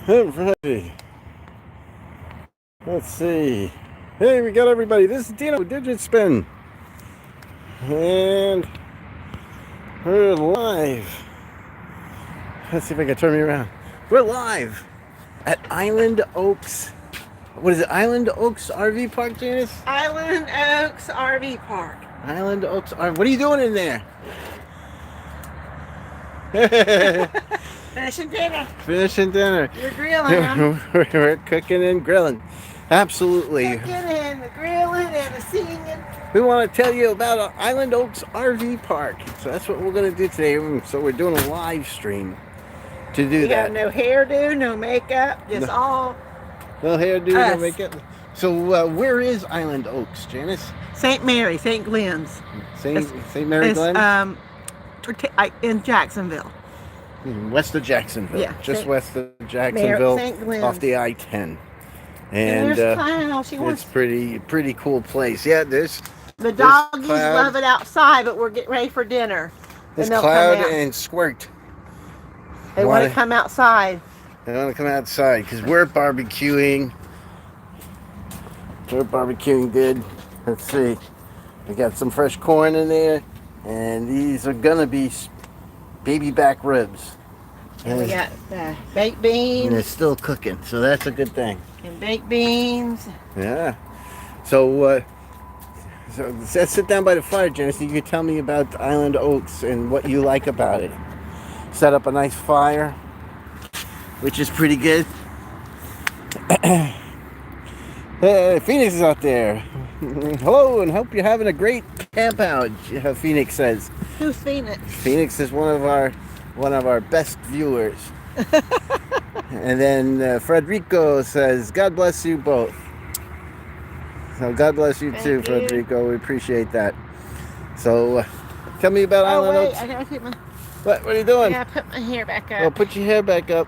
Alrighty. Let's see. Hey, we got everybody. This is Dino Digit Spin. And we're live. Let's see if I can turn me around. We're live at Island Oaks. What is it? Island Oaks RV Park, Janice? Island Oaks RV Park. Island Oaks RV. What are you doing in there? Finishing dinner. Finishing dinner. We're grilling. We're cooking and grilling. Absolutely. Cooking and the grilling and the singing. We want to tell you about Island Oaks RV Park. So that's what we're going to do today. So we're doing a live stream to do We that. have no hairdo, no makeup, just all No hairdo, us. no makeup. So where is Island Oaks, Janice? St. Mary, St. Glenn's. St. Mary It's Glen? in Jacksonville. West of Jacksonville. Yeah, Just St. west of Jacksonville, St. Glenn's. off the I-10. And And there's Cloud. She it's wants pretty cool place. Yeah, there's the doggies Cloud. love it outside, but we're getting ready for dinner. there's And they'll Cloud come out. and Squirt. They want to come outside. They want to come outside because we're barbecuing. We're barbecuing good. Let's see. We got some fresh corn in there, and these are gonna be baby back ribs. And we got baked And beans it's still cooking, so that's a good thing. and baked beans. Yeah. So let's sit down by the fire, Janice. You can tell me about Island Oaks and what you like about it. Set up a nice fire, which is pretty good. Hey, Phoenix is out there. Hello, and hope you're having a great camp out. Phoenix says. Who's Phoenix? Phoenix is one of our best viewers. And then Frederico says, "God bless you both." So God bless you Thank too, you. Frederico. We appreciate that. So tell me about Oh Island wait, Oaks. I gotta put my What are you I doing? gotta put my hair back Well, up. put your hair back up.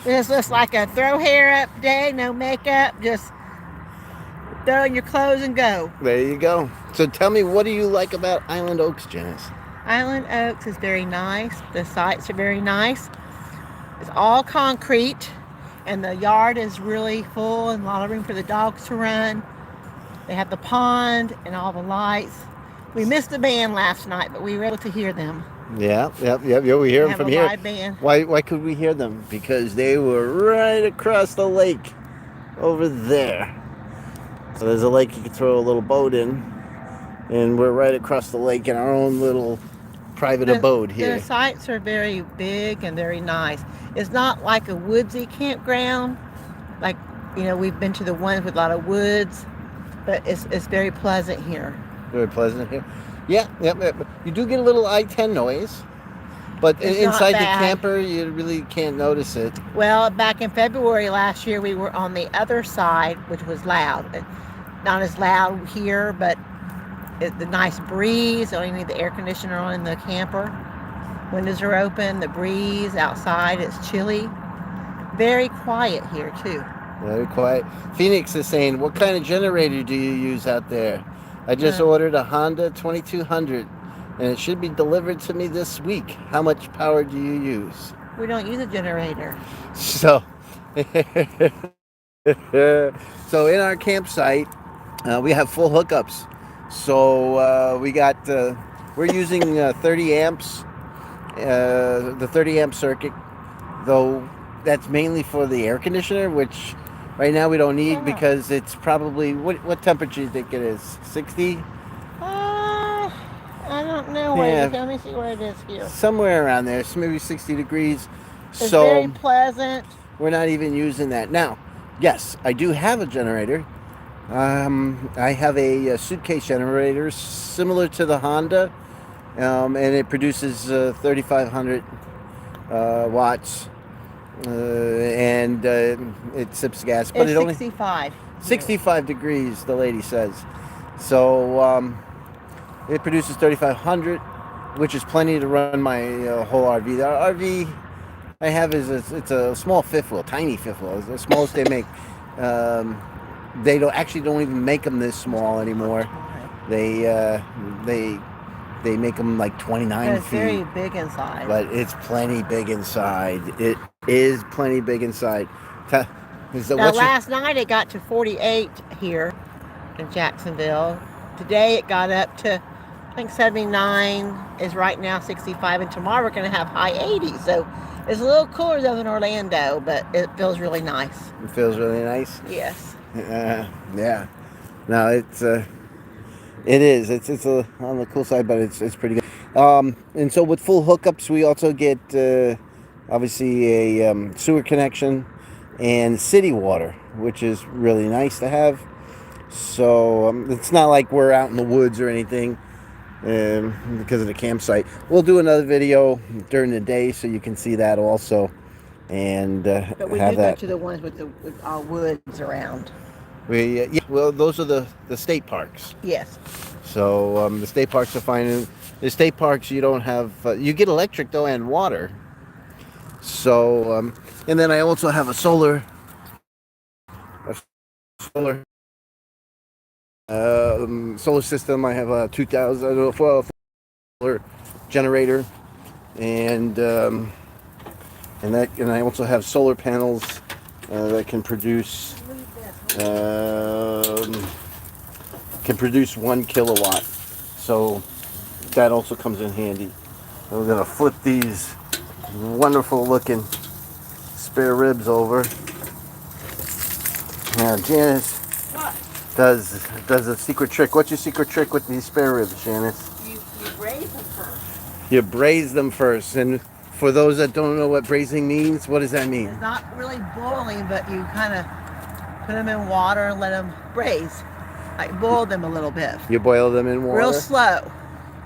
This looks like a throw hair up day, no makeup, just throw in your clothes and go. There you go. So tell me, what do you like about Island Oaks, Janice? Island Oaks is very nice. The sites are very nice. It's all concrete, and the yard is really full and a lot of room for the dogs to run. They have the pond and all the lights. We missed the band last night, but we were able to hear them. Yeah. We hear They them have from a here. live band. Why could we hear them? Because they were right across the lake over there. So there's a lake you can throw a little boat in, and we're right across the lake in our own little private abode here. The sites are very big and very nice. It's not like a woodsy campground, like we've been to the ones with a lot of woods, but it's very pleasant here. Very pleasant here. Yeah. You do get a little I-10 noise, but It's not inside the bad. camper you really can't notice it. Well, back in February last year, we were on the other side, which was loud. Not as loud here, but the nice breeze. Only need the air conditioner on in the camper. Windows are open. The breeze outside. It's chilly. Very quiet here too. Very quiet. Phoenix is saying, "What kind of generator do you use out there?" I just ordered a Honda 2200, and it should be delivered to me this week. How much power do you use? We don't use a generator. So, so in our campsite, we have full hookups. So we got we're using 30 amps, the 30 amp circuit, though that's mainly for the air conditioner, which right now we don't need because it's probably what temperature do you think it is? 60? I don't know where Yeah. it is. Let me see where it is here. Somewhere around there. It's maybe 60 degrees. It's So very pleasant. we're not even using that. Now, yes, I do have a generator. I have a suitcase generator similar to the Honda, and it produces 3,500 watts, and it sips gas, but It's it only 65. 65 degrees, the lady says. So it produces 3,500, which is plenty to run my whole RV. The RV I have it's a small fifth wheel, tiny fifth wheel. It's the smallest they make. They don't even make them this small anymore. They make them like 29 It's feet. very big inside. But it's plenty big inside. It is plenty big inside. So Now, last night it got to 48 here in Jacksonville. Today it got up to, I think 79 is right now 65, and tomorrow we're going to have high 80s. So it's a little cooler though than Orlando, but it feels really nice. It feels really nice. Yes. Yeah. No, it is. It's on the cool side, but it's pretty good. And so with full hookups, we also get obviously a sewer connection and city water, which is really nice to have. So it's not like we're out in the woods or anything because of the campsite. We'll do another video during the day so you can see that also, and but we have do that. go to the ones with all woods around. Yeah, well, those are the state parks. Yes. So the state parks are fine. The state parks, you don't have you get electric though and water. So and then I also have a solar solar system. I have a 2000 solar generator, and I also have solar panels that can produce 1 kilowatt. So that also comes in handy. We're gonna flip these wonderful looking spare ribs over. Now Janice does a secret trick. What's your secret trick with these spare ribs, Janice? You braise them first. You braise them first. And for those that don't know what braising means, what does that mean? It's not really boiling, but you kind of put them in water and let them braise. Like boil them a little bit. You boil them in water? Real slow.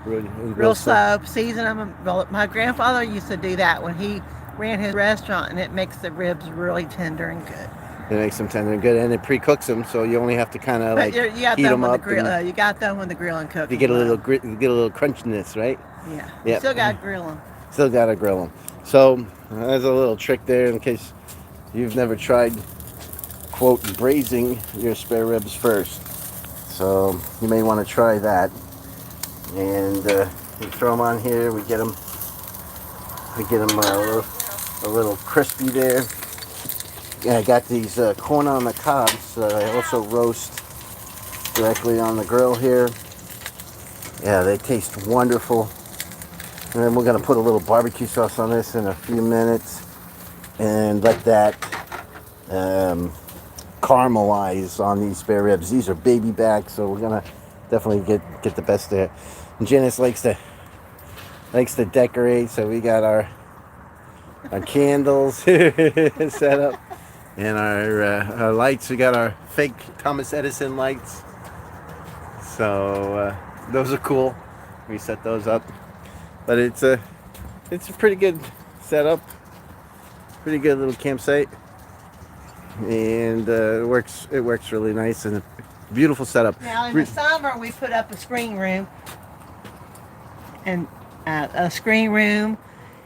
Real slow. Season them. My grandfather used to do that when he ran his restaurant, and it makes the ribs really tender and good. It makes them tender and good, and it pre-cooks them, so you only have to kind of like you got heat them up. you got them on the grill and cook. You get a little you get a little crunchiness, right? Yeah. Yep. You still got to grill them. Still got to grill them. So there's a little trick there in case you've never tried, quote, braising your spare ribs first. So you may want to try that. And we throw them on here. We get them a little crispy there. And I got these corn on the cobs that I also roast directly on the grill here. Yeah, they taste wonderful. And then we're going to put a little barbecue sauce on this in a few minutes and let that caramelize on these spare ribs. These are baby back, so we're going to definitely get the best there. And Janice likes to decorate, so we got our candles set up. And our lights, we got our fake Thomas Edison lights. So those are cool. We set those up. But it's a pretty good setup. Pretty good little campsite. And it works really nice and a beautiful setup. Now in the summer we put up a screen room. And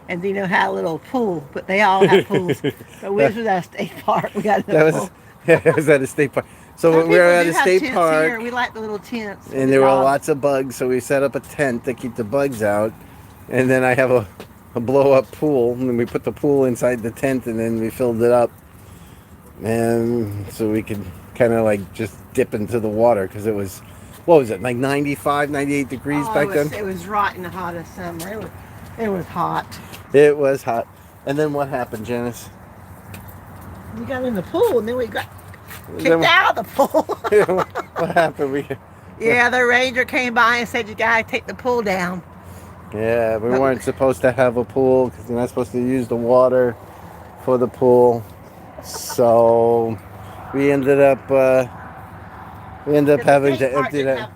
and you know, had a little pool, but they all have pools. But we was at a state park. We got a pool. It was at a state park. So we were at a state park. Here. We like the little tents. And there were lots of bugs, so we set up a tent to keep the bugs out. And then I have a blow-up pool, and we put the pool inside the tent, and then we filled it up. And so we could kind of like just dip into the water because it was, what was it, like 95, 98 degrees back then? It was rotten hot this summer. It was hot. It was hot. And then what happened, Janice? We got in the pool, and then we got kicked out of the pool. What happened? Yeah, the ranger came by and said, you gotta take the pool down. Yeah, we weren't supposed to have a pool because you're not supposed to use the water for the pool. So we ended up having to empty that.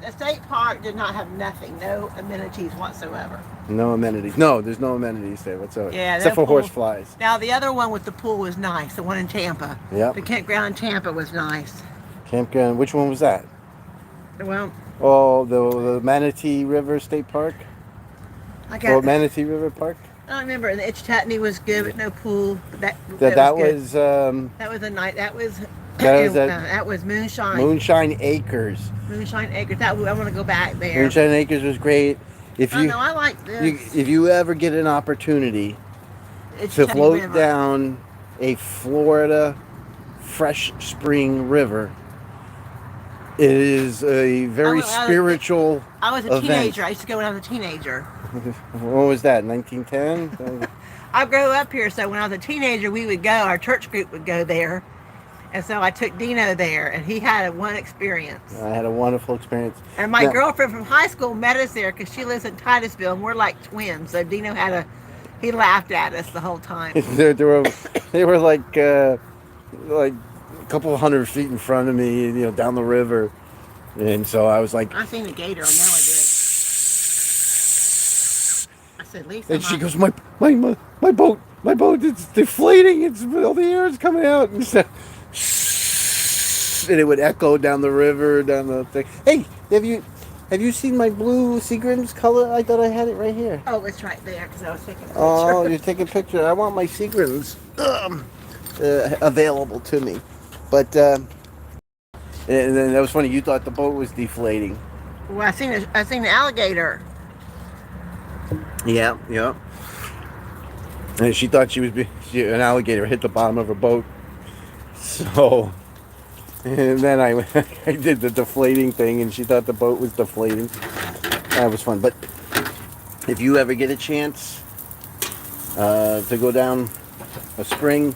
The state park did not have nothing, no amenities whatsoever. No amenities. No, there's no amenities there whatsoever. Yeah, except for horse flies. Now the other one with the pool was nice. The one in Tampa. Yeah. The campground in Tampa was nice. Campground. Which one was that? Well. Oh, the Manatee River State Park. Manatee River Park. I don't remember. The Itchtatney was good, but no pool. That was a night. That was Moonshine. Moonshine Acres. Moonshine Acres. I want to go back there. Moonshine Acres was great. I like this. If you ever get an opportunity It's to Teddy float River. down a Florida fresh spring river is a very when spiritual I was a event. teenager. I used to go when I was a teenager. What was that, 1910? I grew up here, so when I was a teenager, we would go. Our church group would go there, and so I took Dino there, and he had one experience. I had a wonderful experience. And my Now- girlfriend from high school met us there because she lives in Titusville, and we're like twins. So Dino he laughed at us the whole time. they were like a couple 100 feet in front of me, down the river, and so I was like, I seen a gator. I know I did. I said, Lisa, and she goes, my boat, it's deflating. It's all the air is coming out, and it would echo down the river, down the thing. Hey, have you seen my blue Seagram's color? I thought I had it right here. Oh, it's right there because I was taking a picture. Oh, you're taking a picture. I want my Seagram's available to me, but and then that was funny. You thought the boat was deflating. Well, I seen an alligator. Yeah. And she thought an alligator hit the bottom of her boat. So, and then I did the deflating thing, and she thought the boat was deflating. That was fun. But if you ever get a chance to go down a spring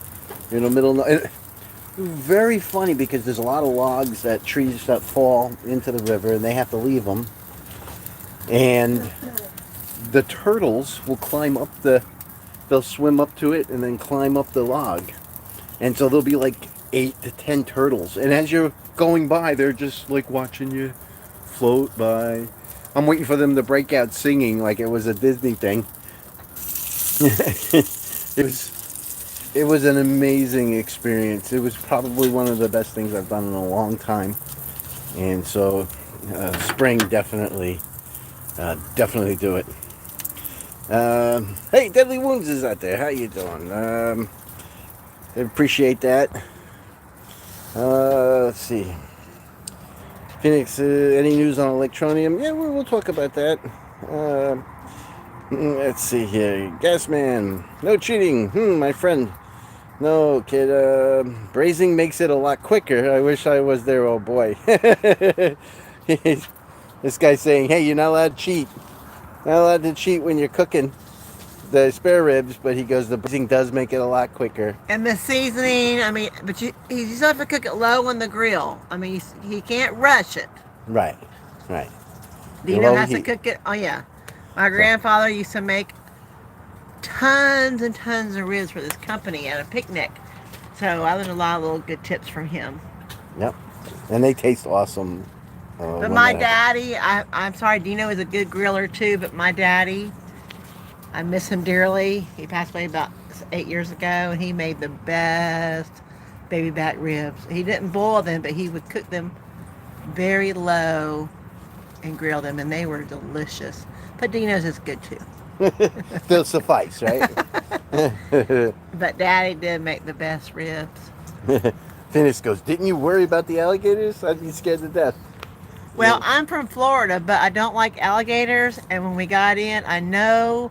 in the middle of very funny because there's a lot of logs trees that fall into the river, and they have to leave them. And the turtles will climb up they'll swim up to it and then climb up the log. And so there'll be like 8 to 10 turtles. And as you're going by, they're just like watching you float by. I'm waiting for them to break out singing like it was a Disney thing. It was an amazing experience. It was probably one of the best things I've done in a long time. And so spring definitely do it. Hey, Deadly Wounds is out there. How you doing? I appreciate that. Let's see. Phoenix, any news on Electronium? Yeah, we'll talk about that. Let's see here. Gasman, no cheating. My friend. No, kid. Brazing makes it a lot quicker. I wish I was there. Oh boy. This guy's saying, hey, you're not allowed to cheat. Not allowed to cheat when you're cooking the spare ribs, but he goes, the braising does make it a lot quicker. And the seasoning, I mean, but you still have to cook it low on the grill. I mean, he can't rush it. Right. Dino has to cook it. Oh, yeah. My grandfather used to make tons and tons of ribs for this company at a picnic. So I learned a lot of little good tips from him. Yep. And they taste awesome. But my daddy, I'm sorry, Dino is a good griller too, but my daddy, I miss him dearly. He passed away about 8 years ago, and he made the best baby back ribs. He didn't boil them, but he would cook them very low and grill them, and they were delicious. But Dino's is good too. They'll suffice, right? But Daddy did make the best ribs. Finis goes, didn't you worry about the alligators? I'd be scared to death. Well, I'm from Florida, but I don't like alligators. And when we got in, I know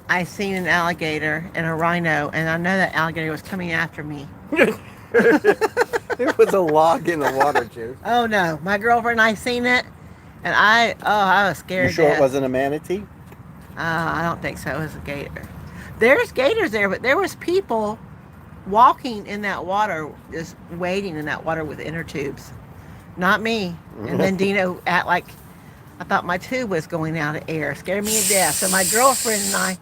I seen an alligator and a rhino, and I know that alligator was coming after me. There was a log in the water, Juice. Oh no, my girlfriend and I seen it, and I was scared. You sure to death. it wasn't a manatee? I don't think so. It was a gator. There's gators there, but there was people walking in that water, just wading in that water with inner tubes. Not me. And then Dino act like I thought my tube was going out of air. Scared me to death. So my girlfriend and I,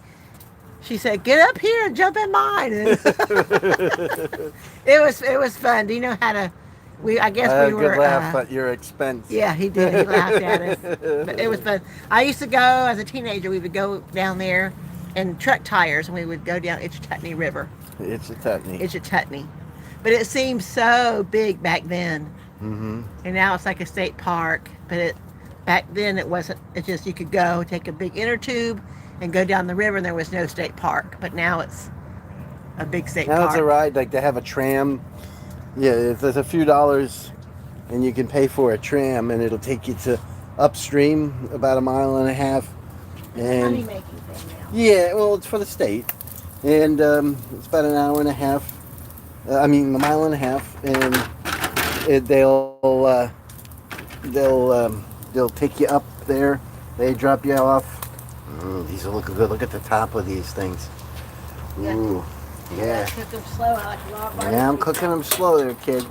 she said, "Get up here and jump in mine." And it was fun. Dino had a I guess we were good laugh at your expense. Yeah, he did. He laughed at us. But it was fun. I used to go as a teenager. We would go down there and truck tires, and we would go down Itchituttony River. Itchituttony. But it seemed so big back then. Mm-hmm. And now it's like a state park. But back then it wasn't. It just you could go take a big inner tube and go down the river, and there was no state park. But now it's a big state park. Now it's a ride. Like they have a tram. Yeah, there's a few dollars, and you can pay for a tram, and it'll take you to upstream about 1.5 miles. And Money making thing now. yeah, well, it's for the state, and it's about an hour and a half. I mean, a mile and a half, and they'll take you up there. They drop you off. These are looking good. Look at the top of these things. Yeah. Ooh, yeah. Cook them slow. I like raw barbecue. Yeah, I'm cooking them slow there, kid.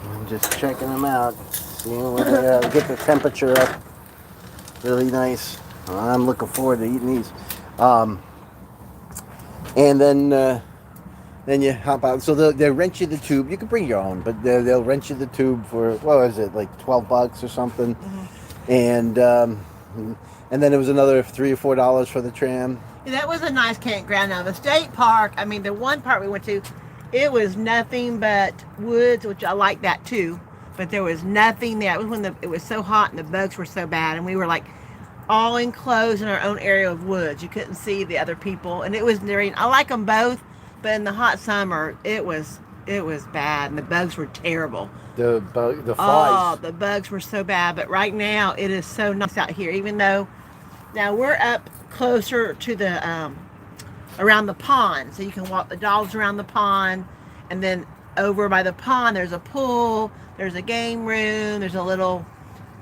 I'm just checking them out, seeing where they get the temperature up. Really nice. I'm looking forward to eating these. And then you hop out. So they'll rent you the tube. You can bring your own, but they'll rent you the tube for, what was it, like $12 or something. And then it was another $3 or $4 for the tram. Yeah, that was a nice campground. Now the state park, I mean the one part we went to, it was nothing but woods, which I like that too. But there was nothing there. It was when it was so hot and the bugs were so bad, and we were like all enclosed in our own area of woods. You couldn't see the other people, and it was very. I like them both, but in the hot summer, it was bad, and the bugs were terrible. The Oh, flies. the bugs were so bad. But right now, it is so nice out here. Even though now we're up closer to the around the pond, so you can walk the dogs around the pond, and then over by the pond there's a pool, there's a game room, there's a little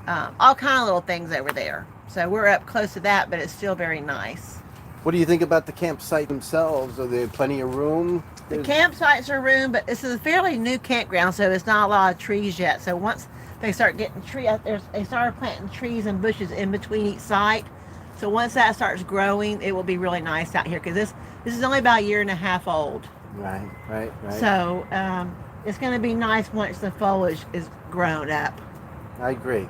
all kind of little things over there. So we're up close to that, but it's still very nice. What do you think about the campsite themselves? Are there plenty of room? The campsites are room, but this is a fairly new campground, so it's not a lot of trees yet. So once they start getting they started planting trees and bushes in between each site. So once that starts growing, it will be really nice out here, because this is only about a year and a half old. Right. So it's going to be nice once the foliage is grown up. I agree.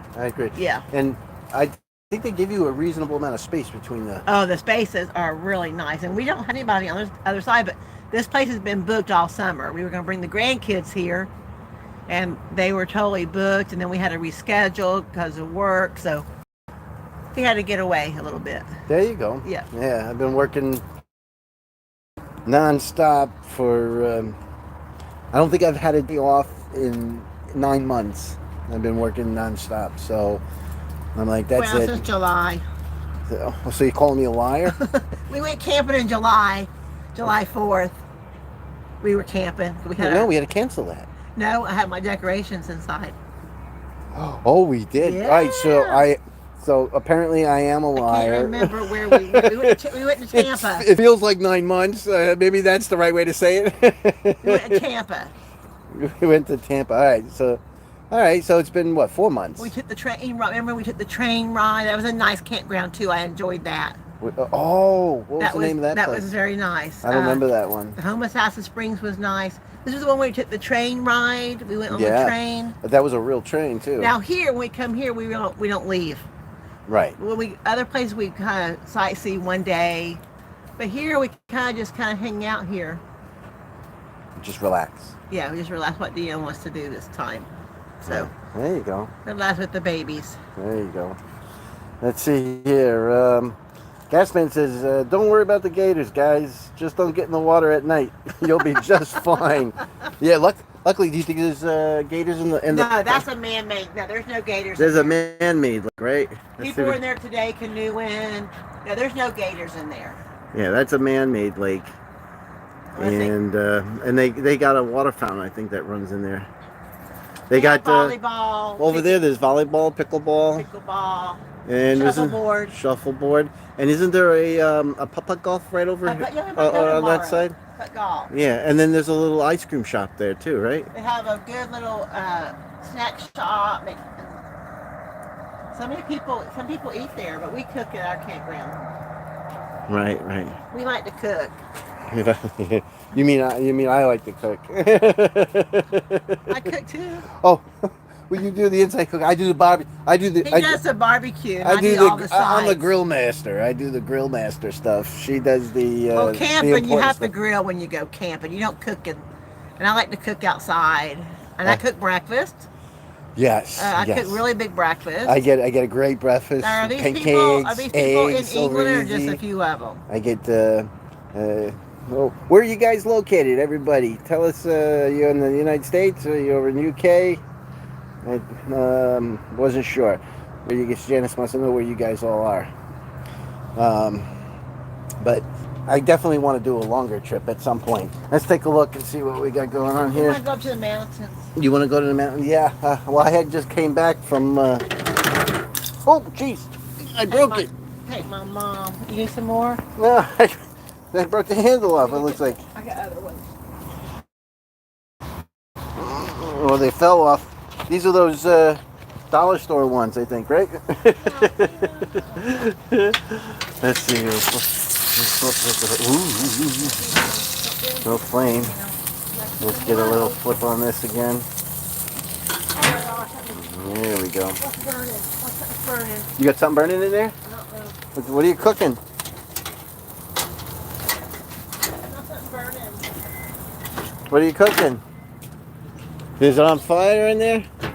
Yeah. And I think they give you a reasonable amount of space between the. Oh, the spaces are really nice, and we don't have anybody on the other side, but this place has been booked all summer. We were going to bring the grandkids here, and they were totally booked, and then we had to reschedule because of work, so we had to get away a little bit. There you go. Yeah. Yeah, I've been working nonstop for. I don't think I've had a day off in 9 months. I've been working nonstop, so I'm like, that's Well, it. since July. So you calling me a liar? We went camping in July 4th. We were camping. We had No, we had to cancel that. No, I had my decorations inside. Oh, we did. Yeah. Right. So apparently I am a I liar. can't remember where we went. We went to Tampa. It feels like 9 months. Maybe that's the right way to say it. We went to Tampa. We went to Tampa. All right. So it's been what, 4 months? We took the train. Remember, we took the train ride. That was a nice campground too. I enjoyed that. Oh, what was the name of that That place? was very nice. I don't remember that one. The Homosassa Springs was nice. This was the one where we took the train ride. We went on the train. But that was a real train too. Now here, when we come here, we don't leave. Right. When other places we kind of sightsee one day, but here we kind of hang out here. Just relax. Yeah, we just realized what Dion wants to do this time. So There you go. relax with the babies. There you go. Let's see here. Gasman says, don't worry about the gators, guys. Just don't get in the water at night. You'll be just fine. Yeah, luckily, do you think there's gators in the... No, that's a man-made. No, there's no gators. There's a man-made, right? People were in there today canoeing. No, there's no gators in there. Yeah, that's a man-made lake. And they got a water fountain, I think, that runs in there. They got volleyball. over there. There's volleyball, pickleball, and Shuffleboard. Shuffleboard. And isn't there a putt golf right over here on that side? Putt golf. Yeah, and then there's a little ice cream shop there too, right? They have a good little snack shop. Some people eat there, but we cook at our campground. Right. We like to cook. You mean I like to cook? I cook too. Oh, well, you do the inside cook. I do the barbecue. He does the barbecue. And I do all the sides. I'm the grill master. I do the grill master stuff. She does the. Well, camping, you have to stuff. grill when you go camping. You don't cook and I like to cook outside. And I cook breakfast. Yes. I yes. cook really big breakfast. I get a great breakfast. Now, are these pancakes, people in eggs, England, or easy. just a few of them? I get where are you guys located? Everybody, tell us. You're in the United States, or you're in the UK? I wasn't sure. Janice wants to know where you guys all are. But I definitely want to do a longer trip at some point. Let's take a look and see what we got going on I here. want to go up to the mountains. You want to go to the mountain? Yeah. Well, I had just came back from. Oh, jeez, I broke it. Take my mom. You need some more? No, I broke the handle off. It looks like. I got other ones. Well, they fell off. These are those dollar store ones, I think, right? Let's see. Ooh, no flame. Let's get a little flip on this again. There we go. What's burning? What's burning? You got something burning in there? What are you cooking? Nothing burning. What are you cooking? Is it on fire in there? The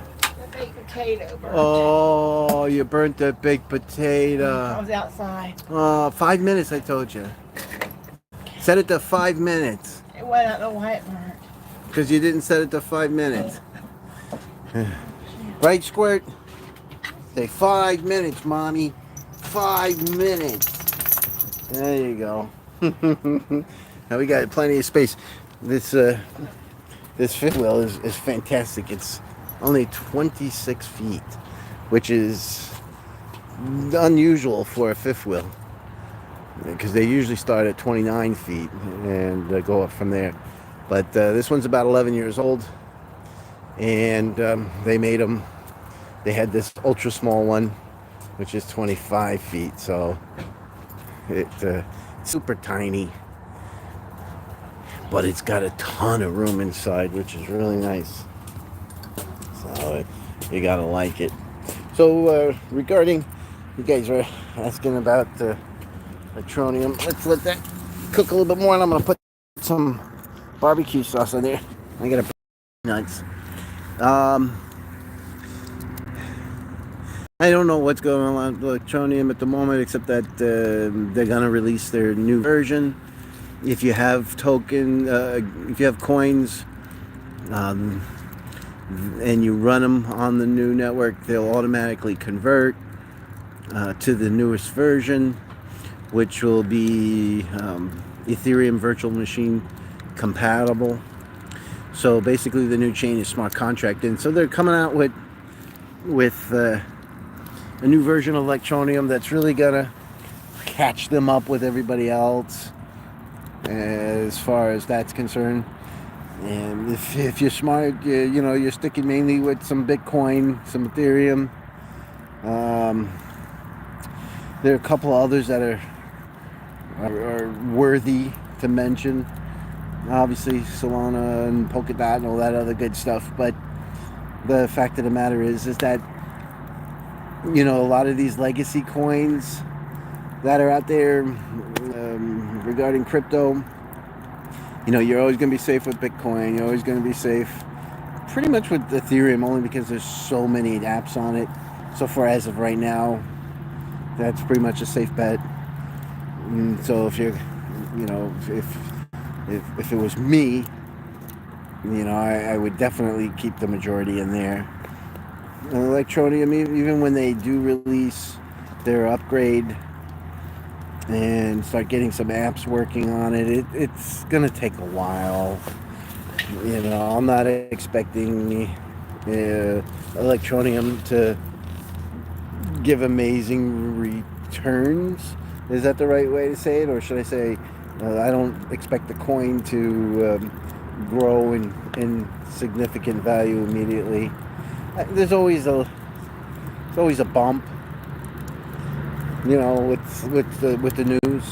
baked potato burnt. Oh, you burnt that baked I potato. was outside. 5 minutes, I told you. Set it to 5 minutes. It went out the white burnt. Because you didn't set it to 5 minutes. Right, Squirt? Say 5 minutes, Mommy. 5 minutes. There you go. Now we got plenty of space. This fifth wheel is fantastic. It's only 26 feet, which is unusual for a fifth wheel, because they usually start at 29 feet and go up from there. But this one's about 11 years old, and they made them. They had this ultra small one, which is 25 feet, so it's super tiny. But it's got a ton of room inside, which is really nice. So you gotta like it. So regarding, you guys are asking about Electronium. Let's let that cook a little bit more, and I'm gonna put some barbecue sauce on there. I gotta nuts. I don't know what's going on with Electronium at the moment, except that they're gonna release their new version. If you have if you have coins, and you run them on the new network, they'll automatically convert to the newest version, which will be Ethereum Virtual Machine compatible. So basically, the new chain is smart contracting. So they're coming out with a new version of Electronium that's really gonna catch them up with everybody else as far as that's concerned. And if you're smart, you're sticking mainly with some Bitcoin, some Ethereum. There are a couple others that are worthy to mention. Obviously, Solana and Polkadot and all that other good stuff. But the fact of the matter is that a lot of these legacy coins that are out there regarding crypto, you're always going to be safe with Bitcoin. You're always going to be safe pretty much with Ethereum, only because there's so many apps on it. So far, as of right now, that's pretty much a safe bet. And so if you're, if it was me, I would definitely keep the majority in there. Electronium, even when they do release their upgrade and start getting some apps working on it, it's gonna take a while. I'm not expecting Electronium to give amazing returns. Is that the right way to say it, or should I say I don't expect the coin to grow in significant value immediately? There's always a bump, with the news,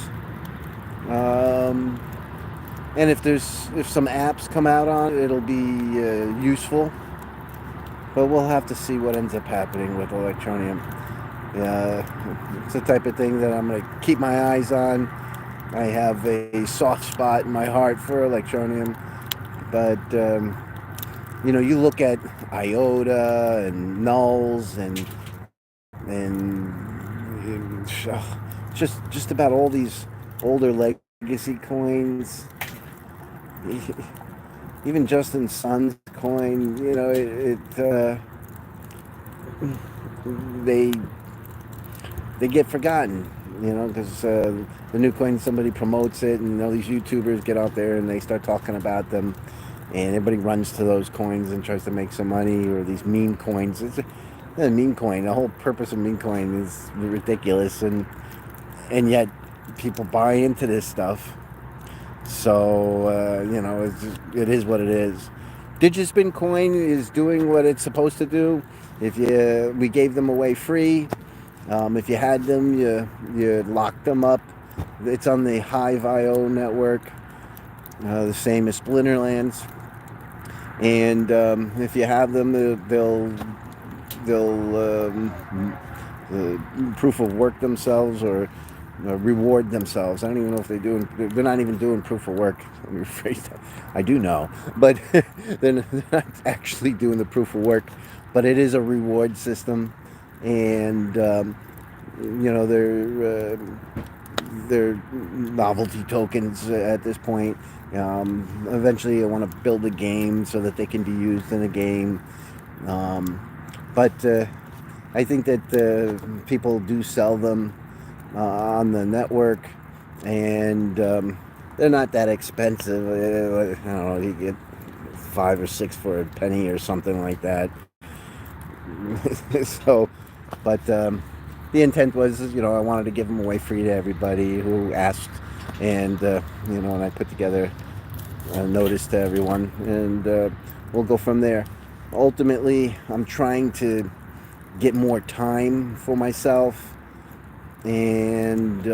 and if some apps come out on it, it'll be useful. But we'll have to see what ends up happening with Electronium. It's the type of thing that I'm going to keep my eyes on. I have a soft spot in my heart for Electronium, but you look at IOTA and Nulls and just about all these older legacy coins, even Justin Sun's coin, they get forgotten. because the new coin, somebody promotes it, and all these YouTubers get out there and they start talking about them, and everybody runs to those coins and tries to make some money, or these meme coins. It's a meme coin. The whole purpose of meme coin is ridiculous, and yet people buy into this stuff. So it is what it is. Digispin coin is doing what it's supposed to do. We gave them away free. If you had them, you locked them up. It's on the Hive.io network, the same as Splinterlands. And if you have them, they'll proof of work themselves, or reward themselves. I don't even know if they're not even doing proof of work. Let me rephrase that. I do know, but they're not actually doing the proof of work. But it is a reward system, and they're novelty tokens at this point. Eventually I want to build a game so that they can be used in a game. But I think that people do sell them on the network, and they're not that expensive. I don't know, you get 5 or 6 for a penny or something like that. So, but the intent was, I wanted to give them away free to everybody who asked, and and I put together a notice to everyone, and we'll go from there. Ultimately, I'm trying to get more time for myself, and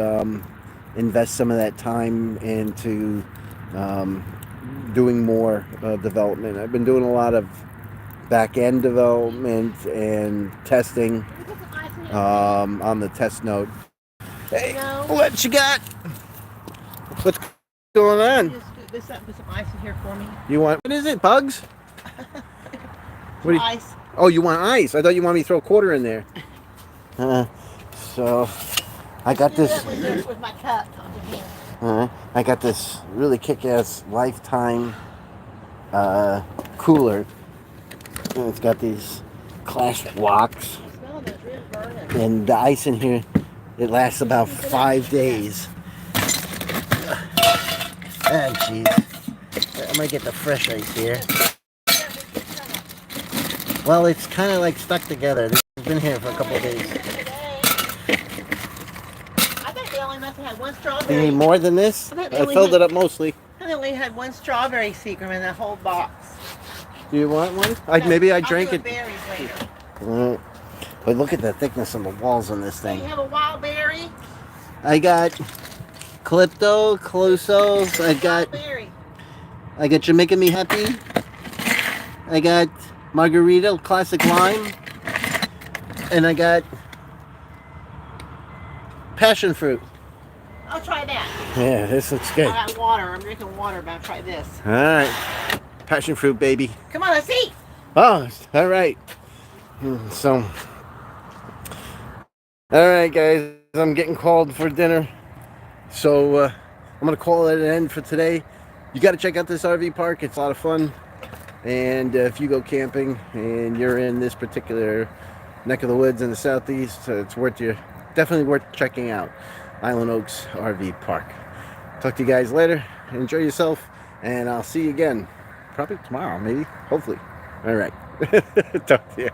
invest some of that time into doing more development. I've been doing a lot of back-end development and testing on the test node. Hey, what you got? What's going on? Put some ice in here for me. What is it, bugs? Ice. Oh, you want ice? I thought you wanted me to throw a quarter in there. So I got this. With my cup. I got this really kick-ass Lifetime cooler. And it's got these glass blocks, and the ice in here, it lasts about 5 days. Oh, jeez. I'm gonna get the fresh ice here. Well, it's kind of like stuck together. It's been here for a couple of days. I think they only must have had one strawberry. Do you need more than this? I filled it up mostly. I only had one strawberry Seagram in the whole box. Do you want one? Maybe I drank it. Berries later. But look at the thickness of the walls on this thing. Do you have a wild berry? I got Calypto, Calusos. I got Jamaica Me Happy. I got Margarita, Classic Lime. And I got Passion Fruit. I'll try that. Yeah, this looks good. I got water. I'm drinking water, but I'll try this. All right. Passion fruit, baby. Come on, let's eat. Oh, all right. So, all right, guys. I'm getting called for dinner. So, I'm going to call it an end for today. You got to check out this RV park. It's a lot of fun. And if you go camping and you're in this particular neck of the woods in the southeast, it's definitely worth checking out. Island Oaks RV Park. Talk to you guys later. Enjoy yourself, and I'll see you again. Probably tomorrow, maybe, hopefully. All right. Talk to you.